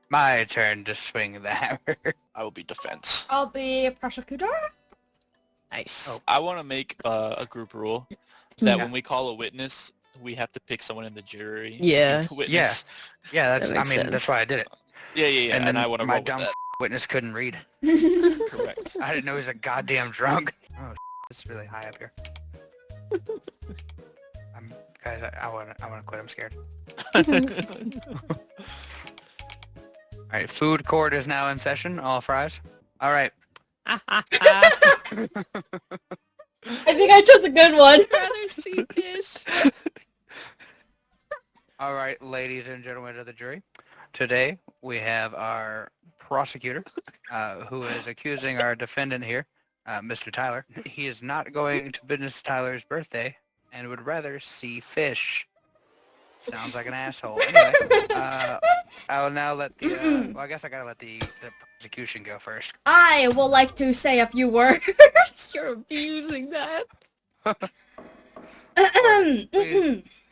My turn to swing the hammer. I will be defense. I'll be prosecutor. Nice. Oh. I want to make a group rule that Yeah. when we call a witness, we have to pick someone in the jury. Yeah. To witness. Yeah, That makes that's sense. why I did it. Yeah. And then I want to my roll with dumb that. witness couldn't read. Correct. I didn't know he was a goddamn drunk. Oh, it's really high up here. Guys, I want to quit. I'm scared. All right, food court is now in session. All fries. All right. I think I chose a good one. I'd rather see fish. All right, ladies and gentlemen of the jury. Today we have our prosecutor, who is accusing our defendant here, Mr. Tyler. He is not going to Business Tyler's birthday and would rather see fish. Sounds like an asshole. Anyway, I will now let the, well, I guess I gotta let the prosecution go first. I would like to say a few words. You're abusing that.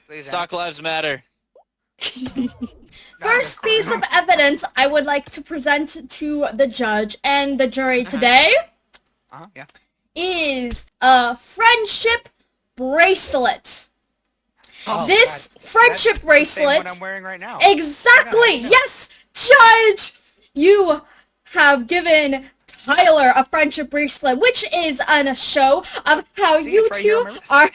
Please Stock lives matter. First piece of evidence I would like to present to the judge and the jury today yeah. is a friendship bracelet. Oh, This God. friendship That's the same bracelet. one I'm wearing right now. Exactly. Yeah. Yes, judge. You have given Tyler a friendship bracelet, which is a show of how See, you it's right here two on are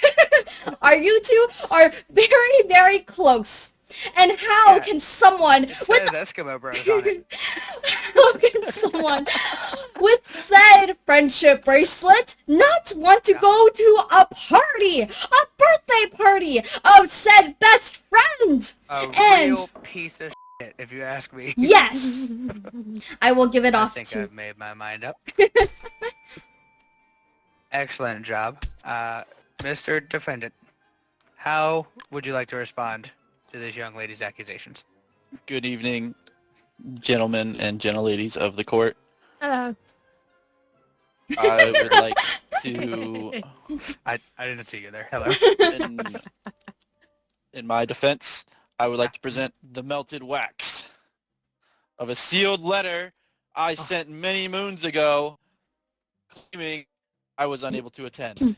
are very, very close. And how Yeah. can someone It with says Eskimo Bros on it. how can someone with said friendship bracelet not want to go to a party, a birthday party of said best friend? A And- real piece of shit, if you ask me. Yes. I will give it I off think to I've made my mind up. Excellent job. Mr. Defendant, how would you like to respond to this young lady's accusations? Good evening, gentlemen and gentleladies of the court. Hello. I would like to, I didn't see you there. Hello. in my defense, I would like to present the melted wax of a sealed letter I sent many moons ago claiming I was unable to attend.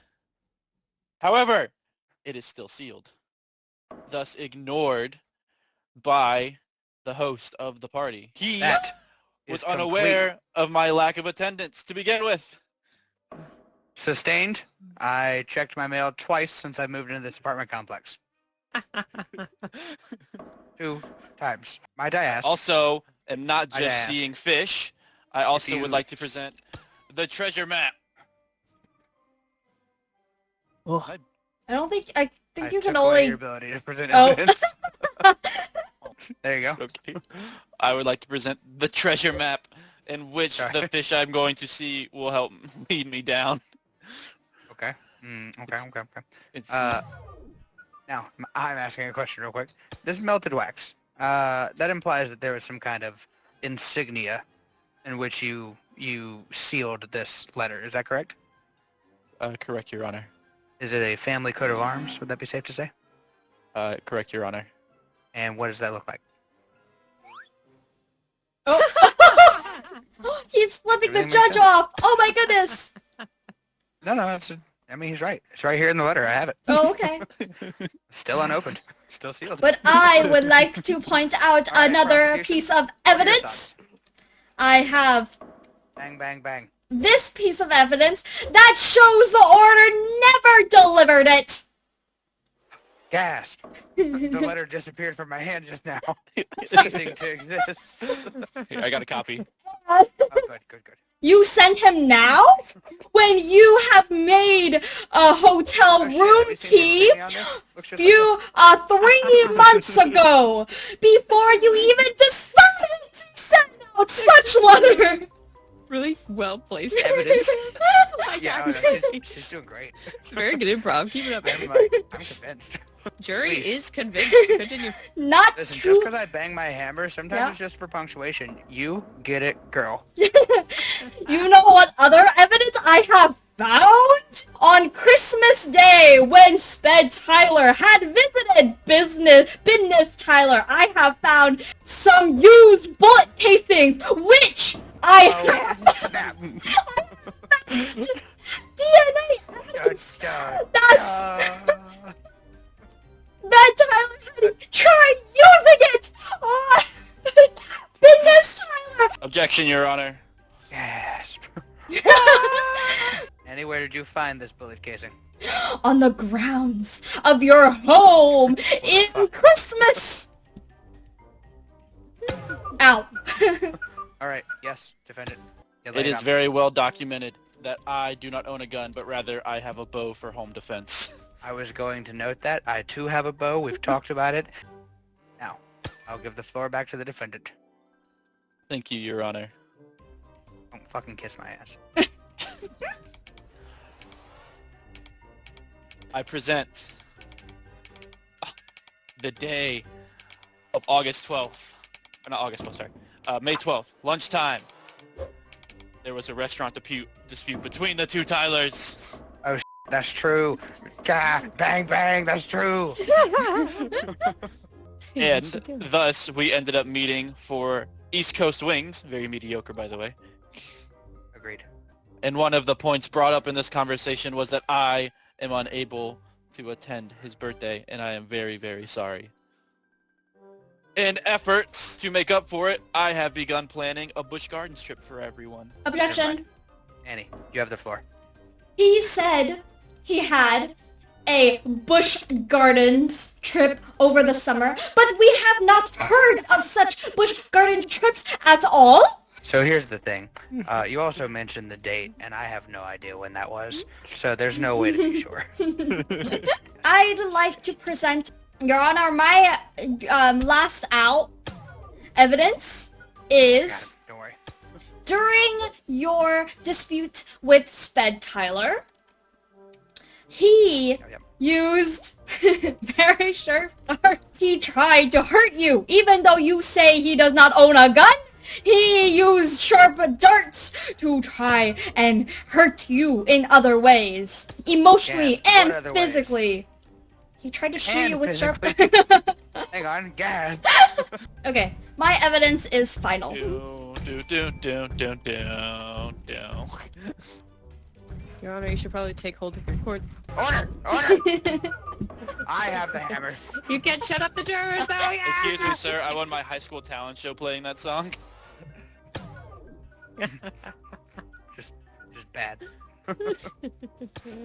However, it is still sealed, thus ignored by the host of the party. He That was is unaware of my lack of attendance to begin with. Sustained. I checked my mail twice since I moved into this apartment complex. 2 times. Might I ask? Also, am not I'd just ask. seeing fish, I also you- would like to present the treasure map. Oh, I don't think I think I you can took away only your ability to present Oh. evidence. There you go. Okay. I would like to present the treasure map in which Sorry. the fish I'm going to see will help lead me down. Okay. Okay. It's Now, I'm asking a question real quick. This melted wax, that implies that there was some kind of insignia in which you sealed this letter. Is that correct? correct, Your Honor. Is it a family coat of arms? Would that be safe to say? Correct, Your Honor. And what does that look like? he's flipping the Everything makes judge sense. off. Oh my goodness. No, I mean, he's right. It's right here in the letter. I have it. Oh, okay. Still unopened. Still sealed. But I would like to point out All right, another prosecution. piece of What are your evidence. thoughts? I have Bang, bang, bang. this piece of evidence that shows the order never delivered it. Gasp. The letter disappeared from my hand just now. Ceasing to exist. Here, I got a copy. Oh, good. You sent him now? When you have made a hotel Oh, shit, room have you seen the key insignia on this? Looks just like few 3 months ago, before you even decided to send out such letter. really well placed evidence. this. Yeah, no, she's doing great. It's very good improv. Keep it up. I'm convinced. Jury Please. is convinced. Continue. Not Listen, just true. because I bang my hammer, sometimes Yeah. it's just for punctuation. You get it, girl. You know what other evidence I have found on Christmas Day when Sped Tyler had visited business Tyler. I have found some used bullet casings, which I have Snap. DNA evidence that Tyler had tried using it on business Tyler. Objection, Your Honor. Yes. Annie, where did you find this bullet casing? On the grounds of your home in Christmas. Ow. All right. Yes, defendant. Yeah, lay It is out. very well documented that I do not own a gun, but rather I have a bow for home defense. I was going to note that. I too have a bow. We've talked about it. Now, I'll give the floor back to the defendant. Thank you, Your Honor. Don't fucking kiss my ass. I present the day of August 12th. Or not August 12th, sorry. May 12th, lunchtime. There was a restaurant dispute between the two Tylers. That's true. God, bang, bang, that's true. And thus, we ended up meeting for East Coast Wings. Very mediocre, by the way. Agreed. And one of the points brought up in this conversation was that I am unable to attend his birthday, and I am very, very sorry. In efforts to make up for it, I have begun planning a Busch Gardens trip for everyone. Objection. Annie, you have the floor. He said he had a Busch Gardens trip over the summer, but we have not heard of such Busch Garden trips at all. So here's the thing. You also mentioned the date, and I have no idea when that was. So there's no way to be sure. I'd like to present, Your Honor, my last out evidence Got it. is Don't worry. during your dispute with Sped Tyler, he Yep. used very sharp darts. He tried to hurt you, even though you say he does not own a gun. He used sharp darts to try and hurt you in other ways, emotionally Yes, what and other physically. He tried to shoot And you with sharp. Hang on, gas. Okay, my evidence is final. Do. Your Honor, you should probably take hold of your court. Order! Order! I have the hammer. You can shut up the jurors now, yeah! Excuse me, sir. I won my high school talent show playing that song. Just bad.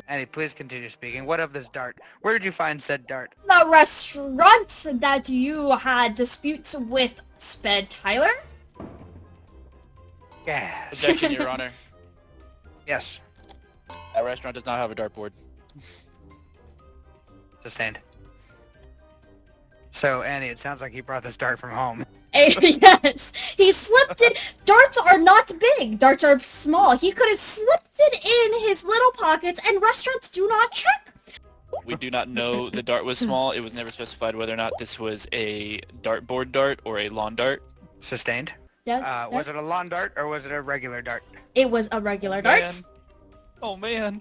Annie, please continue speaking. What of this dart? Where did you find said dart? The restaurant that you had disputes with Sped Tyler? Gas. Objection, Your Honor. Yes. That restaurant does not have a dartboard. Sustained. So, Annie, it sounds like he brought this dart from home. Yes, he slipped it. Darts are not big. Darts are small. He could have slipped it in his little pockets, and restaurants do not check. We do not know the dart was small. It was never specified whether or not this was a dartboard dart or a lawn dart. Sustained. Yes, Was it a lawn dart or was it a regular dart? it was a regular dart. Man. Oh, man.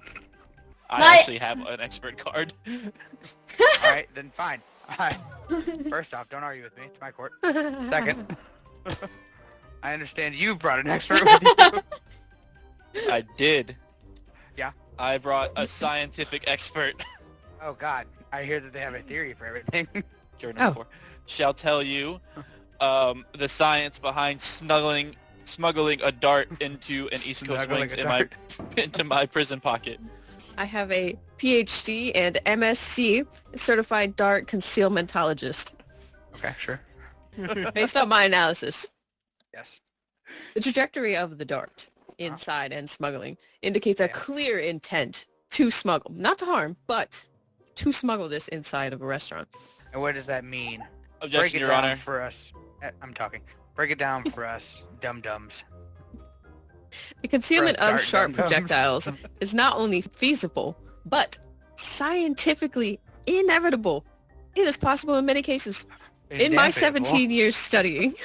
I My- actually have an expert card. Alright, then fine. First off, don't argue with me. It's my court. Second, I understand you brought an expert with you. I did. Yeah? I brought a scientific expert. Oh god, I hear that they have a theory for everything. Journal 4 shall tell you the science behind smuggling a dart into an East Coast Smuggling Wings a into my prison pocket. I have a PhD and MSc certified dart concealmentologist. Okay, sure. Based on my analysis, Yes. the trajectory of the dart inside and smuggling indicates a Yeah. clear intent to smuggle. Not to harm, but to smuggle this inside of a restaurant. And what does that mean? Break Objection, it Your down Honor. for us. I'm talking. Break it down for us, dum-dums. The concealment Press of dart sharp dum-dums. projectiles is not only feasible, but scientifically inevitable. It is possible in many cases. In my Inevitable. 17 years studying,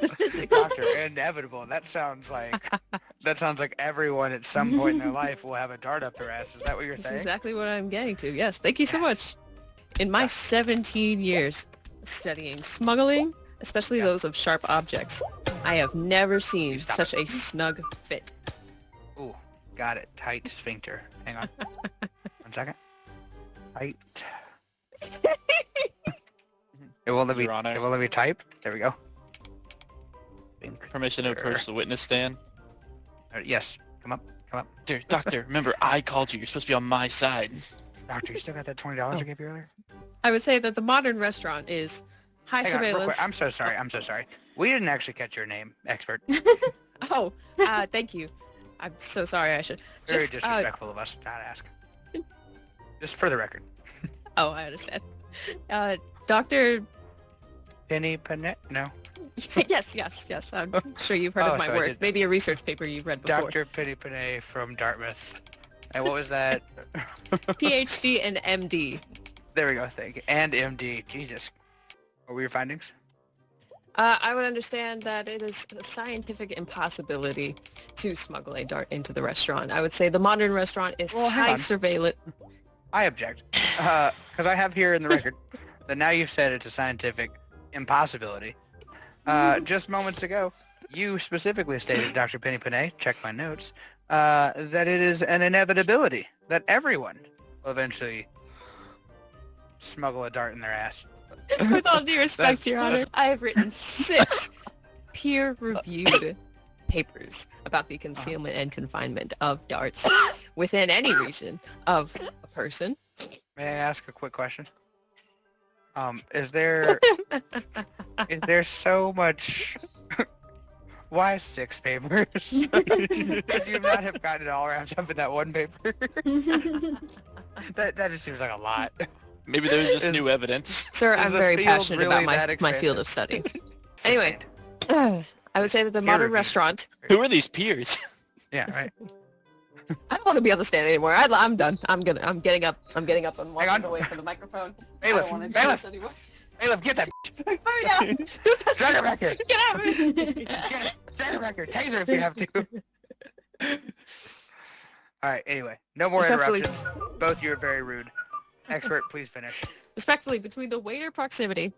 The physics. Doctor, inevitable. That sounds like everyone at some point in their life will have a dart up their ass. Is that what you're That's saying? exactly what I'm getting to. Yes, thank you so much. In my 17 years studying smuggling, especially those of sharp objects, I have never seen Stop such it. a snug fit. Ooh, got it. Tight sphincter. Hang on. 1 second. Tight. It won't let me. Your Honor. It won't let me type. There we go. Sphincter. Permission to approach the witness stand. Yes. Come up. Doctor, remember, I called you. You're supposed to be on my side. Doctor, you still got that $20 I gave you earlier? I would say that the modern restaurant is high Hang on, real quick. surveillance. I'm so sorry. We didn't actually catch your name, expert. Oh, thank you. I'm so sorry. I should Very just. disrespectful of us to not ask. Just for the record. Oh, I understand. Doctor. Penny Panet? No. Yes. I'm sure you've heard Oh, of my so I work. did- Maybe a research paper you've read before. Dr. Penny Panet from Dartmouth. And what was that? PhD and MD. There we go, thank you. And MD. Jesus. What were your findings? I would understand that it is a scientific impossibility to smuggle a dart into the restaurant. I would say the modern restaurant is Well, hang high on. surveillance. I object. Because I have here in the record that now you've said it's a scientific impossibility. Just moments ago, you specifically stated, Dr. Penny Panay, check my notes, that it is an inevitability that everyone will eventually smuggle a dart in their ass. With all due respect, Your Honor, I have written 6 peer-reviewed papers about the concealment and confinement of darts within any region of a person. May I ask a quick question? Is there so much? Why 6 papers? Could you not have gotten it all wrapped up in that one paper? That just seems like a lot. Maybe there's just Is- new evidence. Sir, Is I'm the very field passionate really about that my field expansive? of study. Anyway, I would say that the Peer modern review. restaurant. Who are these peers? Yeah, right. I don't want to be on the stand anymore. I'm done. I'm getting up. I'm on. walking away from the microphone. I Bailiff, don't want to do bailiff. this anymore. Caleb, get that. Hurry down! Don't touch Drag her me! back here. Get out of here! Get it. Drag her back here. Taser if you have to. All right. Anyway, no more Respectfully- interruptions. Both you are very rude. Expert, please finish. Respectfully, between the waiter proximity,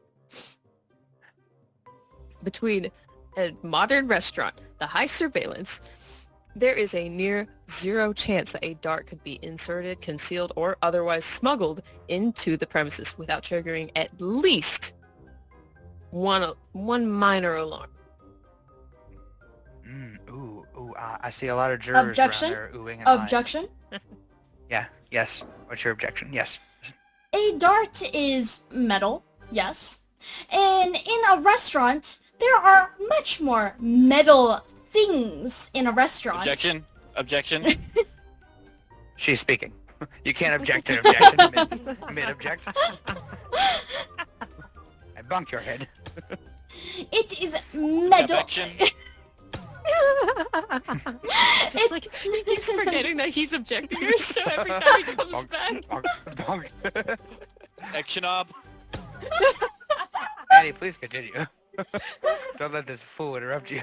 between a modern restaurant, the high surveillance, there is a near zero chance that a dart could be inserted, concealed, or otherwise smuggled into the premises without triggering at least one minor alarm. I see a lot of jurors Objection? around there oohing and eyeing. Objection. Yeah. Yes. What's your objection? Yes. A dart is metal, yes. And in a restaurant, there are much more metal things in a restaurant. Objection. She's speaking. You can't object to an objection mid-objection. I bunked your head. It is metal. Objection. Just like, he keeps forgetting that he's objecting her, so every time he comes back. Bonk. Action ob. Annie, please continue. Don't let this fool interrupt you.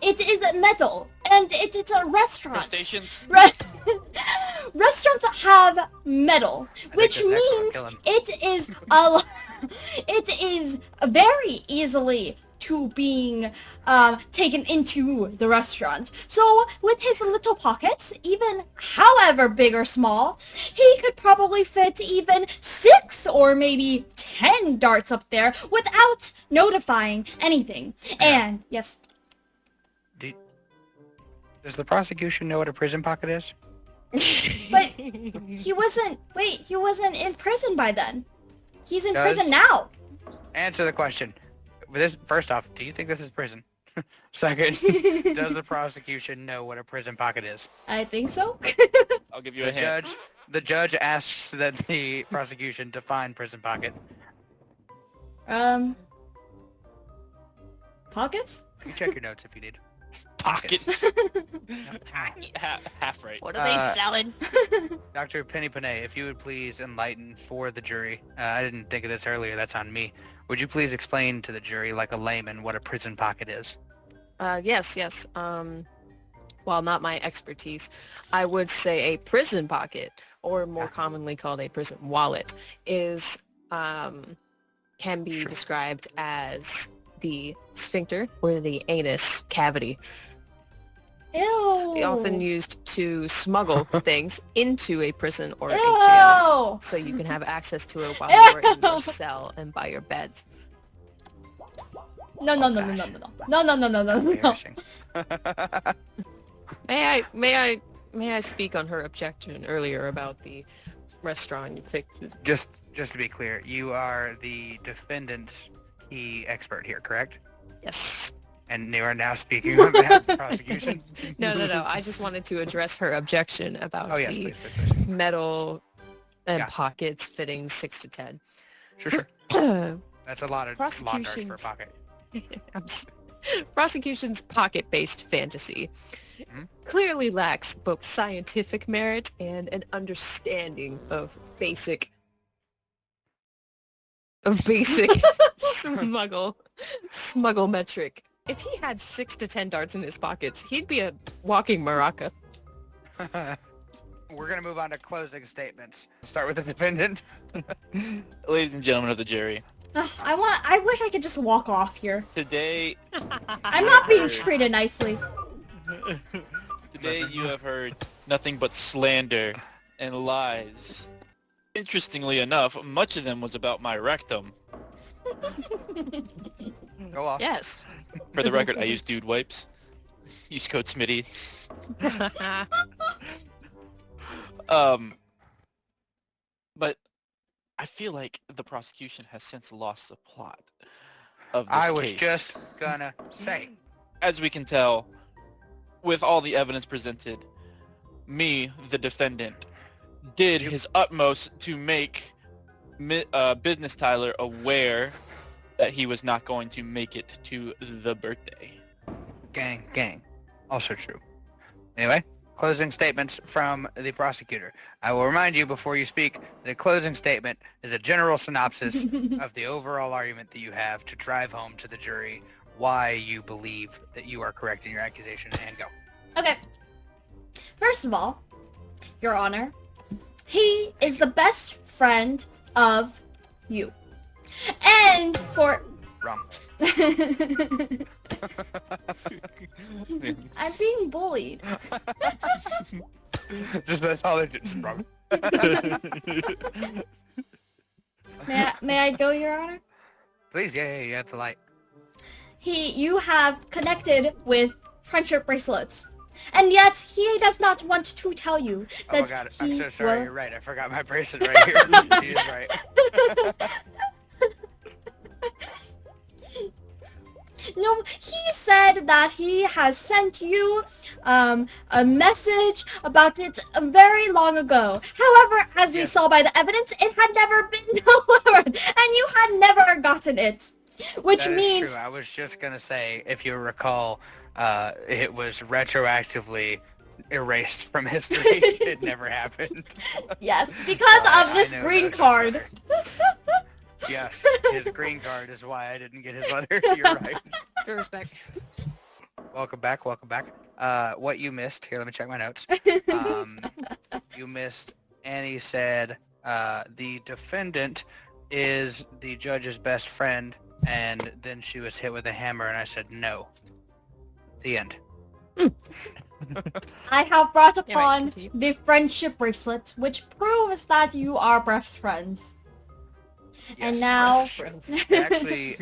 It is metal, and it is a restaurant. Stations. Restaurants have metal, I which think this next one will means kill him. it is very easily to being taken into the restaurant. So with his little pockets, even however big or small, he could probably fit even 6 or maybe 10 darts up there without notifying anything. And yes, Does the prosecution know what a prison pocket is? but he wasn't in prison by then. He's in Does- prison now. Answer the question. First off, do you think this is prison? Second, does the prosecution know what a prison pocket is? I think so. I'll give you a The hint. judge asks that the prosecution define prison pocket. Pockets? You check your notes if you need. pockets. Half right. What are they selling? Dr. Penny Panay, if you would please enlighten for the jury. I didn't think of this earlier. That's on me. Would you please explain to the jury, like a layman, what a prison pocket is? Yes. While not my expertise, I would say a prison pocket, or more commonly called a prison wallet, is can be described as the sphincter or the anus cavity. Ew. Often used to smuggle things into a prison or a jail, Ew. so you can have access to it while you're in your cell and by your beds. No. Embarrassing. May I speak on her objection earlier about the restaurant you picked? Just to be clear, you are the defendant's key expert here, correct? Yes. And you are now speaking on behalf of the prosecution? No. I just wanted to address her objection about Oh, yes, the please. metal and Yeah. pockets fitting 6 to 10. Sure. That's a lot of law darts for a Prosecution's- pocket. Prosecution's pocket-based fantasy Mhm. clearly lacks both scientific merit and an understanding of basic smuggle metric. If he had 6 to 10 darts in his pockets, he'd be a walking maraca. We're going to move on to closing statements. Start with the defendant. Ladies and gentlemen of the jury, I wish I could just walk off here. today I'm not being treated nicely. Today you have heard nothing but slander and lies. Interestingly enough, much of them was about my rectum. Go off. Yes. For the record, I use dude wipes. Use code Smitty. But I feel like the prosecution has since lost the plot of this I was case. just gonna say. As we can tell, with all the evidence presented, me, the defendant, did his utmost to make Business Tyler aware that he was not going to make it to the birthday. Gang. Also true. Anyway, closing statements from the prosecutor. I will remind you before you speak, the closing statement is a general synopsis of the overall argument that you have to drive home to the jury why you believe that you are correct in your accusation, and go. Okay. First of all, Your Honor, he is the best friend of you. And for... Rum. I'm being bullied. Just that's all they did. Just rum. May I go, Your Honor? Please, yeah, you have the light. You have connected with friendship bracelets. And yet, he does not want to tell you Oh my that god, he I'm so sorry, will- you're right. I forgot my bracelet right here. She is right. No, he said that he has sent you a message about it very long ago. However, as we Yes. saw by the evidence, it had never been delivered, and you had never gotten it. Which That is means... true. I was just gonna say, if you recall, it was retroactively erased from history. It never happened. Yes, because I of this know green those are card. better. Yes, his green card is why I didn't get his letter. You're right. Due respect. Welcome back. What you missed, here, let me check my notes. You missed, Annie said, the defendant is the judge's best friend, and then she was hit with a hammer, and I said no. The end. I have brought Yeah, right, upon continue. the friendship bracelet, which proves that you are best friends. And Yes. now... Best friends. Actually,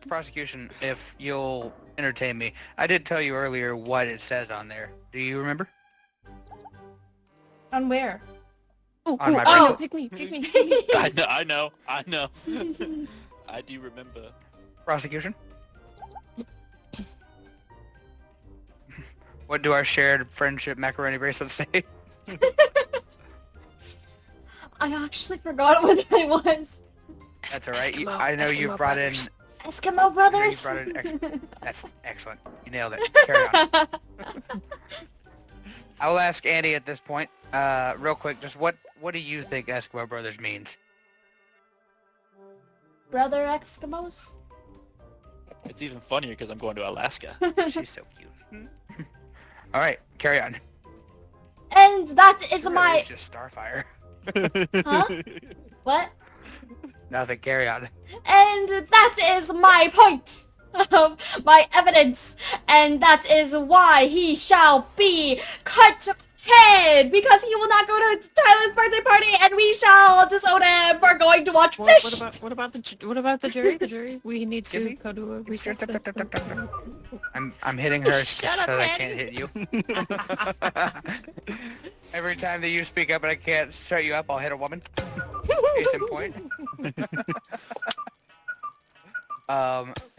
prosecution, if you'll entertain me, I did tell you earlier what it says on there. Do you remember? On where? Oh, On my bracelet. pick me. I know. I do remember. Prosecution? What do our shared friendship macaroni bracelets say? I actually forgot what that was. That's alright. Eskimo- I know you Eskimo brought brothers. Eskimo I know you brothers. brought it That's excellent. You nailed it. Carry on. I will ask Andy at this point, real quick, just what do you think Eskimo Brothers means? Brother Eskimos. It's even funnier because I'm going to Alaska. She's so cute. All right, carry on. And that is Sure, my... it's just Starfire. Huh? What? Nothing, carry on. And that is my point of my evidence. And that is why he shall be cut head, because he will not go to Tyler's birthday party, and we shall disown him for going to watch What fish. about the jury? The jury. We need Give to me- go to a recess. I'm hitting her Shut so up, that I Andy. can't hit you. Every time that you speak up and I can't shut you up, I'll hit a woman. Case in point.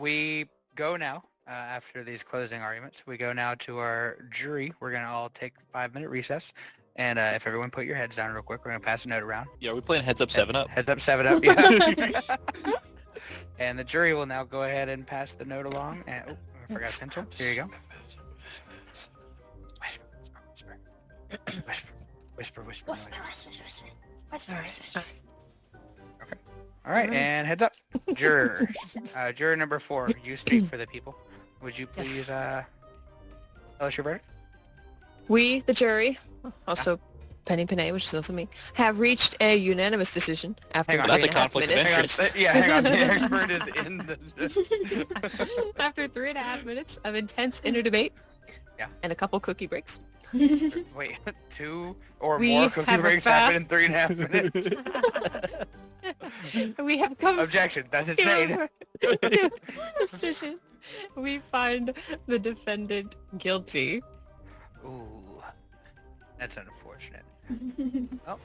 We go now, after these closing arguments, we go now to our jury. We're going to all take a 5-minute recess. And if everyone put your heads down real quick, we're going to pass a note around. Yeah, we're playing Heads Up 7 Up. Heads up, 7 up, yeah. And the jury will now go ahead and pass the note along. And, oh, I forgot a pencil. Here you go. Whisper. Whisper, whisper, whisper, whisper, whisper. All right, and heads up. Juror. Juror number 4, you speak for the people. Would you please tell us your verdict? We, the jury, also Penny Panay, which is also me, have reached a unanimous decision after Hang on. That's a 3.5 conflict of minutes. interest. Yeah, hang on. The expert is in the... After 3.5 minutes of intense inner debate, Yeah. and a couple cookie breaks, Wait, 2 or We more cookie have breaks found- happen in 3.5 minutes? we have come Objection. That's insane. to a decision. We find the defendant guilty. Ooh, that's unfortunate. Well,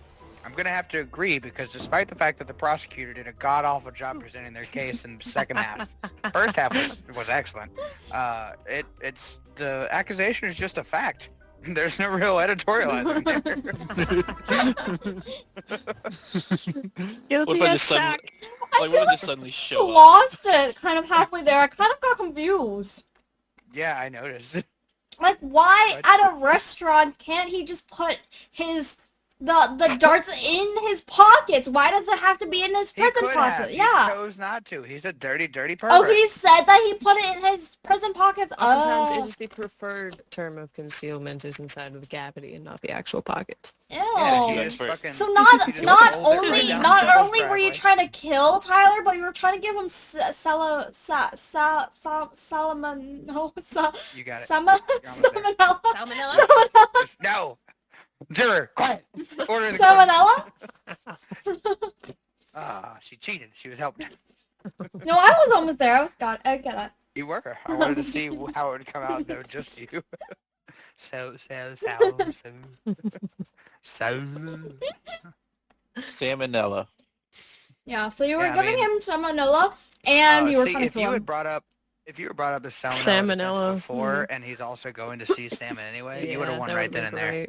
I'm going to have to agree because despite the fact that the prosecutor did a god-awful job presenting their case in the second half, first half was excellent. It's the accusation is just a fact. There's no real editorializing there. Guilty What if I as just suddenly, sack. like, what if I just suddenly show up? Lost it kind of halfway there. I kind of got confused. Yeah, I noticed. Like, why What? at a restaurant can't he just put the darts in his pockets? Why does it have to be in his He prison could pocket? have. He Yeah. chose not to. He's a dirty, dirty Oh, pervert. he said that he put it in his prison pockets. Oftentimes, Oh, it is the preferred term of concealment is inside of the cavity and not the actual pocket. ew. Yeah, he Yeah, just just fucking... So he not just not rolled it right only down not the only were you driveway. trying to kill Tyler, but you were trying to give him salmonella. You got it. Salmonella. Salmonella? No! Juror, quiet! Order in the court. Salmonella? Ah, she cheated. She was helped. No, I was almost there. I get it. You were. I wanted to see how it would come out. No, just you. So. Salmonella. Yeah, so you were Yeah, I giving mean- him salmonella, and you were See, trying to if kill you him. had brought up the salmonella, defense Salmonella. before, and he's also going to see salmon anyway, you would have won that right would've then been and there. great.